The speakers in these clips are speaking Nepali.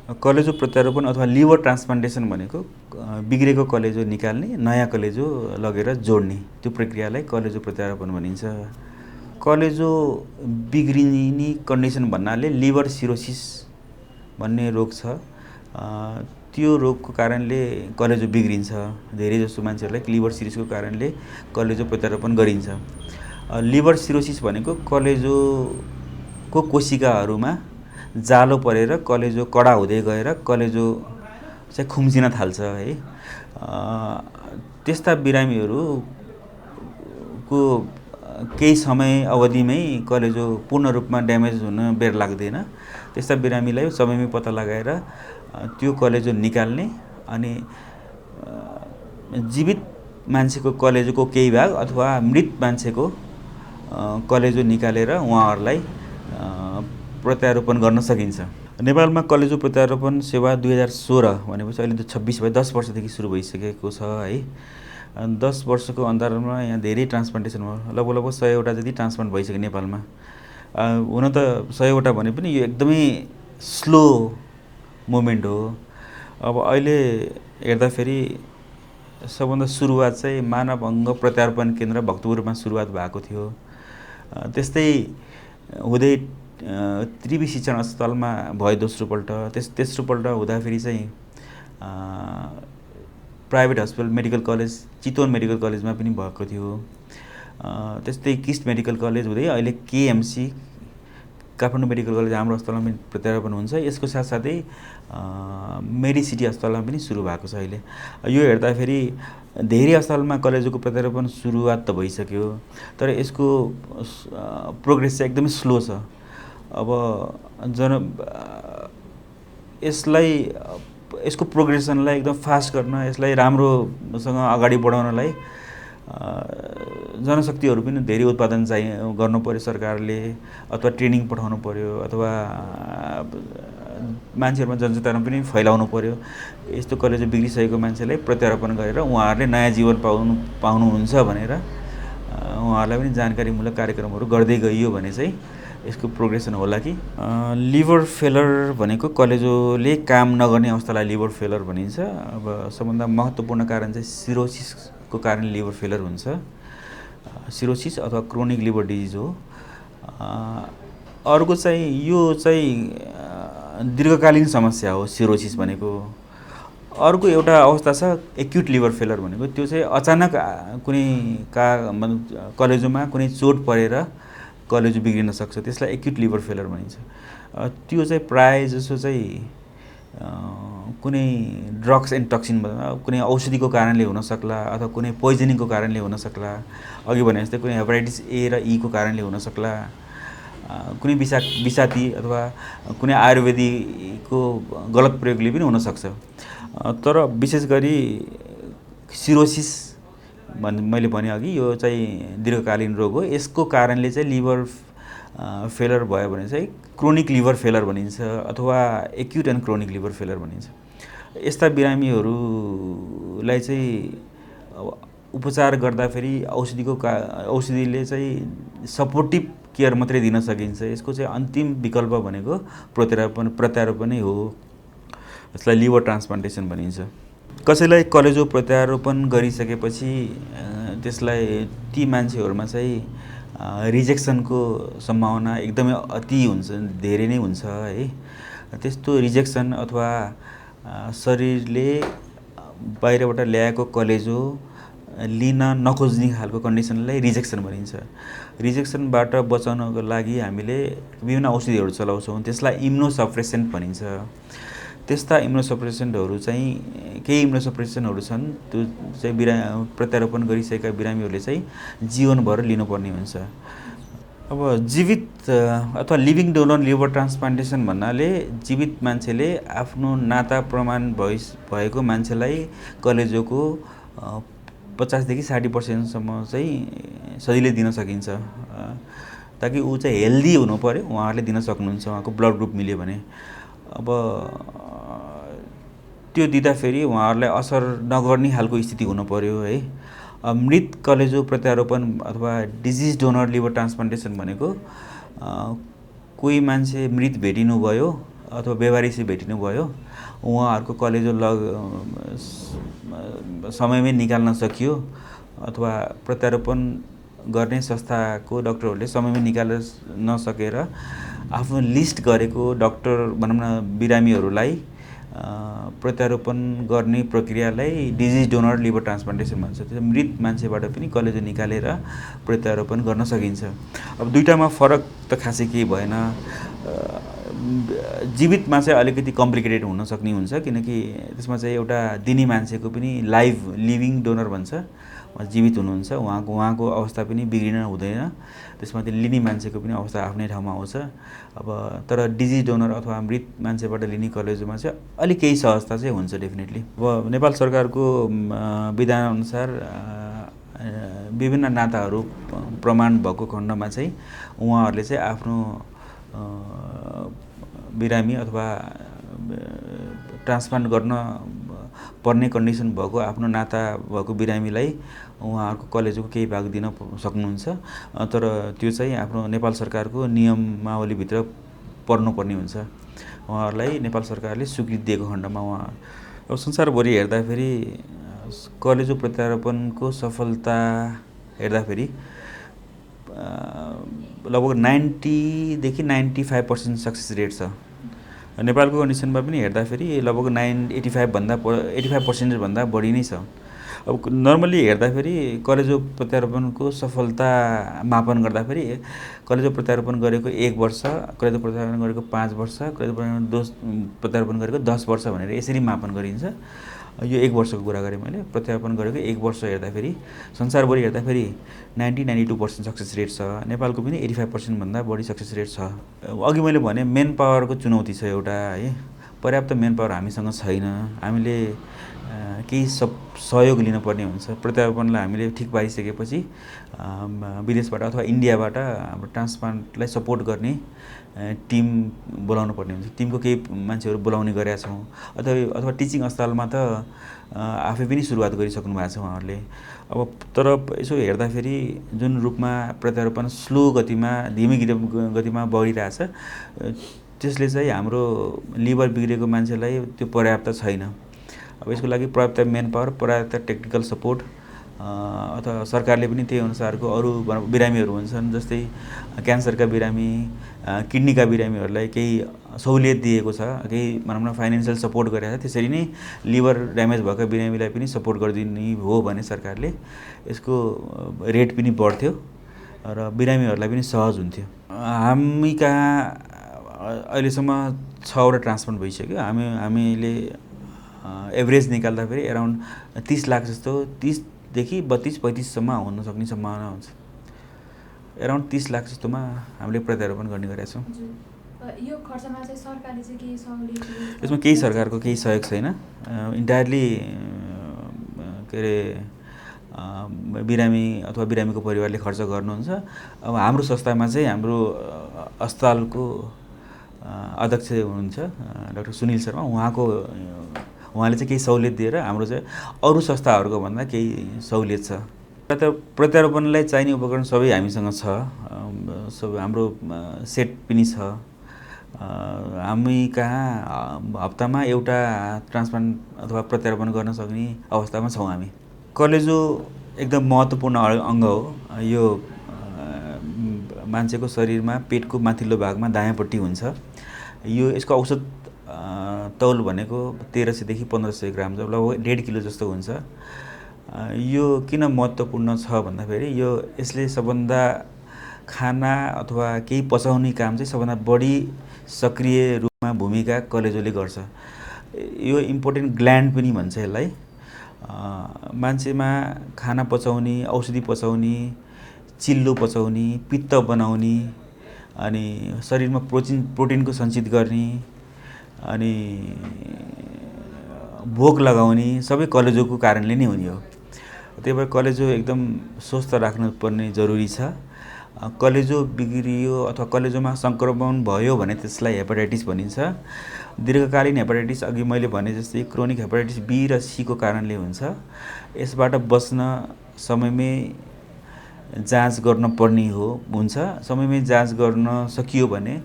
कलेजो प्रत्यारोपण अथवा लिभर ट्रान्सप्लान्टेसन भनेको बिग्रेको कलेजो निकाल्ने, नयाँ कलेजो लगेर जोड्ने त्यो प्रक्रियालाई कलेजो प्रत्यारोपण भनिन्छ। कलेजो बिग्रिने कन्डिसन भन्नाले लिभर सिरोसिस भन्ने रोग छ। त्यो रोगको कारणले कलेजो बिग्रिन्छ। धेरै जसो मान्छेहरूलाई लिभर सिरोसिसको कारणले कलेजो प्रत्यारोपण गरिन्छ। लिभर सिरोसिस भनेको कलेजोको कोशिकाहरूमा जालो परेर कलेजो कडा हुँदै गएर कलेजो चाहिँ खुम्चिन थाल्छ है। त्यस्ता बिरामीहरूको केही समय अवधिमै कलेजो पूर्ण रूपमा ड्यामेज हुन बेर लाग्दैन। त्यस्ता बिरामीलाई समयमै पत्ता लगाएर त्यो कलेजो निकाल्ने अनि जीवित मान्छेको कलेजोको केही भाग अथवा मृत मान्छेको कलेजो निकालेर उहाँहरूलाई प्रत्यारोपण गर्न सकिन्छ। नेपालमा कलेजो प्रत्यारोपण सेवा 2016 भनेपछि अहिले त 26 भयो, 10 वर्षदेखि सुरु भइसकेको छ है। 10 वर्षको अन्तरालमा यहाँ धेरै ट्रान्सप्लान्टेसन भयो। लगभग 100वटा जति ट्रान्सप्लान्ट भइसक्यो नेपालमा। हुन त 100वटा भने पनि यो एकदमै स्लो मुभमेन्ट हो। अब अहिले हेर्दाखेरि सबभन्दा सुरुवात चाहिँ मानव अङ्ग प्रत्यारोपण केन्द्र भक्तपुरमा सुरुवात भएको थियो। त्यस्तै हुँदै त्रिवी शिक्षण अस्पतालमा भयो दोस्रोपल्ट। तेस्रोपल्ट हुँदाखेरि चाहिँ private hospital medical college Chitwan medical कलेजमा पनि भएको थियो। त्यस्तै किस्ट मेडिकल कलेज हुँदै अहिले केएमसी काठमाडौँ मेडिकल कलेज हाम्रो अस्पतालमा पनि प्रत्यारोपण हुन्छ। यसको साथसाथै मेडिसिटी अस्पतालमा पनि सुरु भएको छ अहिले। यो हेर्दाखेरि धेरै अस्पतालमा कलेजोको प्रत्यारोपण सुरुवात त भइसक्यो, तर यसको प्रोग्रेस चाहिँ एकदमै स्लो छ। अब यसको प्रोग्रेसनलाई एकदम फास्ट गर्न, यसलाई राम्रोसँग अगाडि बढाउनलाई जनशक्तिहरू पनि धेरै उत्पादन गर्नु पर्यो सरकारले, अथवा ट्रेनिङ पठाउनु पर्यो, अथवा मान्छेहरूमा जनचेतना पनि फैलाउनु पर्यो। यस्तो कलेजो बिग्रिसकेको मान्छेलाई प्रत्यारोपण गरेर उहाँहरूले नयाँ जीवन पाउनुहुन्छ भनेर उहाँहरूलाई पनि जानकारीमूलक कार्यक्रमहरू गर्दै गइयो भने चाहिँ यसको प्रोग्रेसन होला कि। लिभर फेलर भनेको कलेजोले काम नगर्ने अवस्थालाई लिभर फेलर भनिन्छ। अब सबभन्दा महत्त्वपूर्ण कारण चाहिँ सिरोसिसको कारण लिभर फेलर हुन्छ। सिरोसिस अथवा क्रोनिक लिभर डिजिज हो। अर्को चाहिँ यो चाहिँ दीर्घकालीन समस्या हो सिरोसिस भनेको। अर्को एउटा अवस्था छ एक्युट लिभर फेलर भनेको। त्यो चाहिँ अचानक कुनै कलेजोमा कुनै चोट परेर कलेजो बिग्रिन सक्छ, त्यसलाई एक्युट लिभर फेलर भनिन्छ। त्यो चाहिँ प्राय जसो चाहिँ कुनै ड्रग्स एन्ड टक्सिन कुनै औषधिको कारणले हुन सक्ला, अथवा कुनै पोइजनिङको कारणले हुन सक्ला। अघि भने जस्तै कुनै हेपाटाइटिस ए र ई को कारणले हुन सक्ला, कुनै विषादी अथवा कुनै आयुर्वेदिकको गलत प्रयोगले पनि हुनसक्छ। तर विशेष गरी सिरोसिस मैले भने अघि यो चाहिँ दीर्घकालीन रोग हो। यसको कारणले चाहिँ लिभर फेलर भयो भने चाहिँ क्रोनिक लिभर फेलर भनिन्छ अथवा acute and chronic liver failure भनिन्छ। यस्ता बिरामीहरूलाई चाहिँ उपचार गर्दाखेरि औषधिले चाहिँ सपोर्टिभ केयर मात्रै दिन सकिन्छ। यसको चाहिँ अन्तिम विकल्प भनेको प्रत्यारोपणै हो। यसलाई लिभर ट्रान्सप्लान्टेसन भनिन्छ। कसैलाई कलेजो प्रत्यारोपण गरिसकेपछि त्यसलाई ती मान्छेहरूमा चाहिँ रिजेक्सनको सम्भावना एकदमै अति हुन्छ, धेरै नै हुन्छ है। त्यस्तो रिजेक्सन अथवा शरीरले बाहिरबाट ल्याएको कलेजो लिन नखोज्ने खालको कन्डिसनलाई रिजेक्सन भनिन्छ। रिजेक्सनबाट बचाउनको लागि हामीले विभिन्न औषधिहरू चलाउँछौँ, त्यसलाई इम्युनोसप्रेसेन्ट भनिन्छ। त्यस्ता इम्युनोसप्रेसेन्टहरू चाहिँ केही इम्युनोसप्रेसेन्टहरू छन्, त्यो चाहिँ प्रत्यारोपण गरिसकेका बिरामीहरूले चाहिँ जीवनभर लिनुपर्ने हुन्छ। अब जीवित अथवा लिभिङ डोनर लिभर ट्रान्सप्लान्टेसन भन्नाले जीवित मान्छेले आफ्नो नाता प्रमाण भएको मान्छेलाई कलेजोको 50 देखि 60% चाहिँ सजिलै दिन सकिन्छ, ताकि ऊ चाहिँ हेल्दी हुनु पर्यो। उहाँहरूले दिन सक्नुहुन्छ उहाँको ब्लड ग्रुप मिल्यो भने। अब त्यो दिँदाखेरि उहाँहरूलाई असर नगर्ने खालको स्थिति हुनु पर्यो है। मृत कलेजो प्रत्यारोपण अथवा डिजिज डोनर लिभर ट्रान्सप्लान्टेसन भनेको कोही मान्छे मृत भेटिनु भयो अथवा बेवारिसी भेटिनु भयो, उहाँहरूको कलेजो समयमै निकाल्न सकियो अथवा प्रत्यारोपण गर्ने संस्थाको डाक्टरहरूले समयमै निकाल्न नसकेर आफ्नो लिस्ट गरेको डाक्टर भनौँ न बिरामीहरूलाई प्रत्यारोपण गर्ने प्रक्रियालाई डिजिज डोनर लिभर ट्रान्सप्लान्टेसन भन्छ। त्यो मृत मान्छेबाट पनि कलेजो निकालेर प्रत्यारोपण गर्न सकिन्छ। अब दुईटामा फरक त खासै केही भएन। जीवितमा चाहिँ अलिकति कम्प्लिकेटेड हुन सक्ने हुन्छ, किनकि त्यसमा चाहिँ एउटा दिने मान्छेको पनि लिभिङ डोनर भन्छ, जीवित हुनुहुन्छ, उहाँको अवस्था पनि बिग्रिन हुँदैन। त्यसमा त्यो लिने मान्छेको पनि अवस्था आफ्नै ठाउँमा आउँछ। अब तर डिजिज डोनर अथवा मृत मान्छेबाट लिने कलेजोमा चाहिँ अलिक केही सहजता चाहिँ हुन्छ डेफिनेटली। अब नेपाल सरकारको विधानअनुसार विभिन्न नाताहरू प्रमाण भएको खण्डमा चाहिँ उहाँहरूले चाहिँ आफ्नो बिरामी अथवा ट्रान्सप्लान्ट गर्न पर्ने कन्डिसन भएको आफ्नो नाता भएको बिरामीलाई उहाँहरूको कलेजोको केही भाग दिन सक्नुहुन्छ। तर त्यो चाहिँ आफ्नो नेपाल सरकारको नियमावलीभित्र पर्नुपर्ने हुन्छ। उहाँहरूलाई नेपाल सरकारले स्वीकृति दिएको खण्डमा अब संसारभरि हेर्दाखेरि कलेजो प्रत्यारोपणको सफलता हेर्दाखेरि लगभग 90 देखि 95% सक्सेस रेट छ। नेपालको कन्डिसनमा पनि हेर्दाखेरि लगभग 85% भन्दा बढी नै छ। अब नर्मली हेर्दाखेरि कलेजो प्रत्यारोपणको सफलता मापन गर्दाखेरि कलेजो प्रत्यारोपण गरेको 1 वर्ष, कलेजो प्रत्यारोपण गरेको 5 वर्ष, कलेजो प्रत्यारोपण गरेको 10 वर्ष भनेर यसरी मापन गरिन्छ। यो 1 वर्षको कुरा गरेँ मैले। प्रत्यारोपण गरेको 1 वर्ष हेर्दाखेरि संसारभरि हेर्दाखेरि 90-92% सक्सेस रेट छ। नेपालको पनि 85% भन्दा बढी सक्सेस रेट छ। अघि मैले भने मेन पावरको चुनौती छ एउटा, है। पर्याप्त मेन पावर हामीसँग छैन। हामीले केही सहयोग लिनुपर्ने हुन्छ। प्रत्यारोपणलाई हामीले ठिक पारिसकेपछि विदेशबाट अथवा इन्डियाबाट हाम्रो ट्रान्सप्लान्टलाई सपोर्ट गर्ने टिम बोलाउनु पर्ने हुन्छ। टिमको केही मान्छेहरू बोलाउने गरेका छौँ। अथवा टिचिङ अस्पतालमा त आफै पनि सुरुवात गरिसक्नु भएको छ उहाँहरूले। अब तर यसो हेर्दाखेरि जुन रूपमा प्रत्यारोपण स्लो गतिमा, धीमी गतिमा बढिरहेछ, त्यसले चाहिँ हाम्रो लिभर बिग्रेको मान्छेलाई त्यो पर्याप्त छैन। अब यसको लागि पर्याप्त मेन पावर, पर्याप्त टेक्निकल सपोर्ट अथवा सरकारले पनि त्यही अनुसारको अरू बिरामीहरू हुन्छन्, जस्तै क्यान्सरका बिरामी, किडनीका बिरामीहरूलाई केही सहुलियत दिएको छ, केही भनौँ न फाइनेन्सियल सपोर्ट गरेको छ। त्यसरी नै लिभर ड्यामेज भएका बिरामीलाई पनि सपोर्ट गरिदिने हो भने सरकारले यसको रेट पनि बढ्थ्यो र बिरामीहरूलाई पनि सहज हुन्थ्यो। हामी कहाँ अहिलेसम्म 6 वटा ट्रान्सप्लान्ट भइसक्यो। हामीले एभरेज निकाल्दाखेरि एराउन्ड 30 लाख जस्तो, 30 देखि 32-35सम्म हुन सक्ने सम्भावना हुन्छ। एराउन्ड 30 लाख जस्तोमा हामीले प्रत्यारोपण गर्ने गरेका छौँ। यो खर्चमा चाहिँ सरकारले चाहिँ केही सहयोग, यसमा केही सरकारको केही सहयोग छैन। इन्टायरली के अरे बिरामी अथवा बिरामीको परिवारले खर्च गर्नुहुन्छ। अब हाम्रो संस्थामा चाहिँ हाम्रो अस्पतालको अध्यक्ष हुनुहुन्छ डाक्टर सुनिल शर्मा, उहाँले चाहिँ केही सहुलियत दिएर हाम्रो चाहिँ अरू संस्थाहरूको भन्दा केही सहुलियत छ। प्रत्यारोपणलाई चाहिने उपकरण सबै हामीसँग छ। सब हाम्रो सेट पनि छ। हामी कहाँ हप्तामा एउटा ट्रान्सप्लान्ट अथवा प्रत्यारोपण गर्न सक्ने अवस्थामा छौँ हामी। कलेजो एकदम महत्त्वपूर्ण अङ्ग हो। यो मान्छेको शरीरमा पेटको माथिल्लो भागमा दायाँपट्टि हुन्छ। यसको औसत तौल भनेको 1300 देखि 1500 ग्राम, लगभग 1.5 किलो जस्तो हुन्छ। यो किन महत्त्वपूर्ण छ भन्दाखेरि यसले सबभन्दा खाना अथवा केही पचाउने काम चाहिँ सबभन्दा बढी सक्रिय रूपमा भूमिका कलेजोले गर्छ। यो इम्पोर्टेन्ट ग्ल्यान्ड पनि भन्छ यसलाई। मान्छेमा खाना पचाउने, औषधि पचाउने, चिल्लो पचाउने, पित्त बनाउने, अनि शरीरमा प्रोटिनको सञ्चित गर्ने, अनि भोक लगाउने सबै कलेजोको कारणले नै हुने हो। त्यही भएर कलेजो एकदम स्वस्थ राख्नुपर्ने जरुरी छ। कलेजो बिग्रियो अथवा कलेजोमा सङ्क्रमण भयो भने त्यसलाई हेपाटाइटिस भनिन्छ। दीर्घकालीन हेपाटाइटिस अघि मैले भने जस्तै क्रोनिक हेपाटाइटिस बी र सी को कारणले हुन्छ। यसबाट बच्न समयमै जाँच गर्न पर्ने हुन्छ। समयमै जाँच गर्न सकियो भने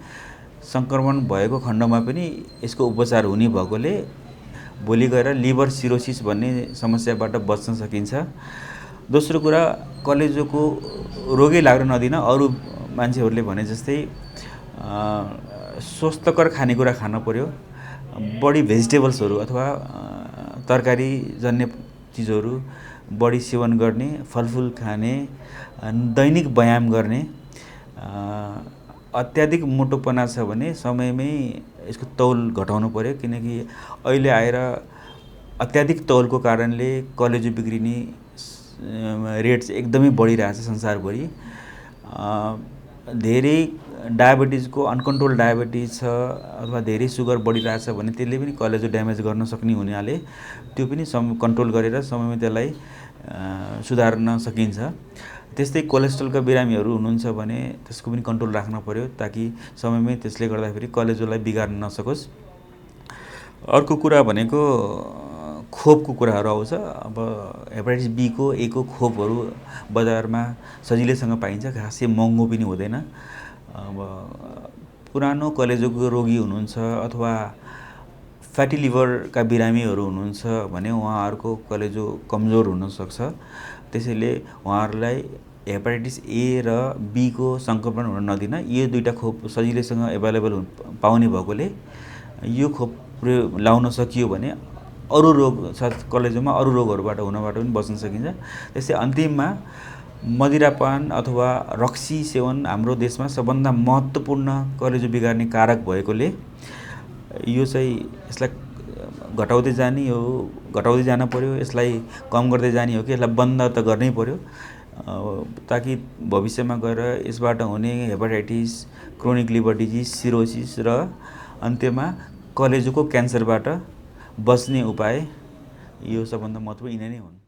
सङ्क्रमण भएको खण्डमा पनि यसको उपचार हुने भएकोले भोलि गएर लिभर सिरोसिस भन्ने समस्याबाट बच्न सकिन्छ। दोस्रो कुरा, कलेजोको रोगै लाग्न नदिन अरू मान्छेहरूले भने जस्तै स्वस्थकर खानेकुरा खान पर्यो, बढी भेजिटेबल्सहरू अथवा तरकारी जन्य चिजहरू बढी सेवन गर्ने, फलफुल खाने, दैनिक व्यायाम गर्ने। अत्याधिक मोटोपना छ भने समयमै यसको तौल घटाउनु पर्यो, किनकि अहिले आएर अत्याधिक तौलको कारणले कलेजो बिग्रिने रेट चाहिँ एकदमै बढिरहेछ संसारभरि। धेरै डायबिटिजको अनकन्ट्रोल डायबिटिज छ अथवा धेरै सुगर बढिरहेछ भने त्यसले पनि कलेजो ड्यामेज गर्न सक्ने हुनाले त्यो पनि कन्ट्रोल गरेर समयमै त्यसलाई सुधार्न सकिन्छ। त्यस्तै कोलेस्ट्रोलका बिरामीहरू हुनुहुन्छ भने त्यसको पनि कन्ट्रोल राख्न पर्यो, ताकि समयमै त्यसले गर्दाखेरि कलेजोलाई बिगार्न नसकोस्। अर्को कुरा भनेको खोपको कुराहरू आउँछ। अब हेपाटाइटिस बी को ए को खोपहरू बजारमा सजिलैसँग पाइन्छ, खासै महँगो पनि हुँदैन। अब पुरानो कलेजोको रोगी हुनुहुन्छ अथवा फ्याटी लिभरका बिरामीहरू हुनुहुन्छ भने उहाँहरूको कलेजो कमजोर हुनसक्छ। त्यसैले उहाँहरूलाई हेपाटाइटिस ए र बी को सङ्क्रमण हुन नदिन। यो दुईटा खोप सजिलैसँग एभाइलेबल पाउने भएकोले यो खोप लाउन सकियो भने अरू रोग कलेजोमा अरू रोगहरूबाट हुनबाट पनि बच्न सकिन्छ। त्यसै अन्तिममा मदिरापान अथवा रक्सी सेवन हाम्रो देशमा सबभन्दा महत्त्वपूर्ण कलेजो बिगार्ने कारक भएकोले यो चाहिँ यसलाई घटाउँदै जान पर्यो, यसलाई कम गर्दै जाने हो कि यसलाई बन्द त गर्नै पर्यो, ताकि भविष्यमा गएर यसबाट हुने hepatitis, chronic liver disease, cirrhosis र अन्त्यमा कलेजोको क्यान्सरबाट बच्ने उपाय यो सबभन्दा महत्त्वपूर्ण यिनै नै हुन्।